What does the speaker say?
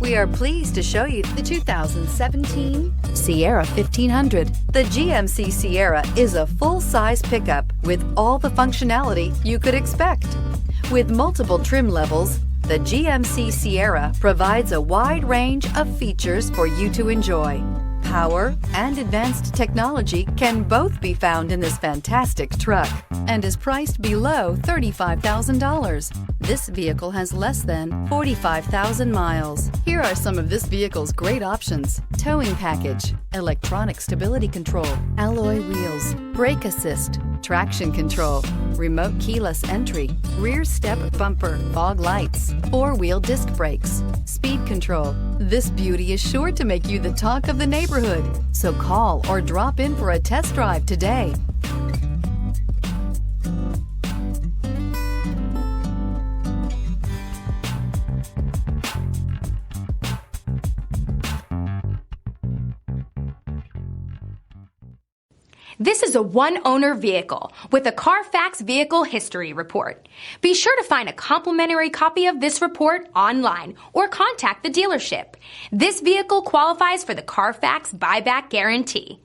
We are pleased to show you the 2017 Sierra 1500. The GMC Sierra is a full-size pickup with all the functionality you could expect. With multiple trim levels, the GMC Sierra provides a wide range of features for you to enjoy. Power and advanced technology can both be found in this fantastic truck and is priced below $35,000. This vehicle has less than 45,000 miles. Here are some of this vehicle's great options: towing package, electronic stability control, alloy wheels, brake assist, traction control, remote keyless entry, rear step bumper, fog lights, four-wheel disc brakes, speed control. This beauty is sure to make you the talk of the neighborhood. So call or drop in for a test drive today. This is a one-owner vehicle with a CARFAX vehicle history report. Be sure to find a complimentary copy of this report online or contact the dealership. This vehicle qualifies for the CARFAX buyback guarantee.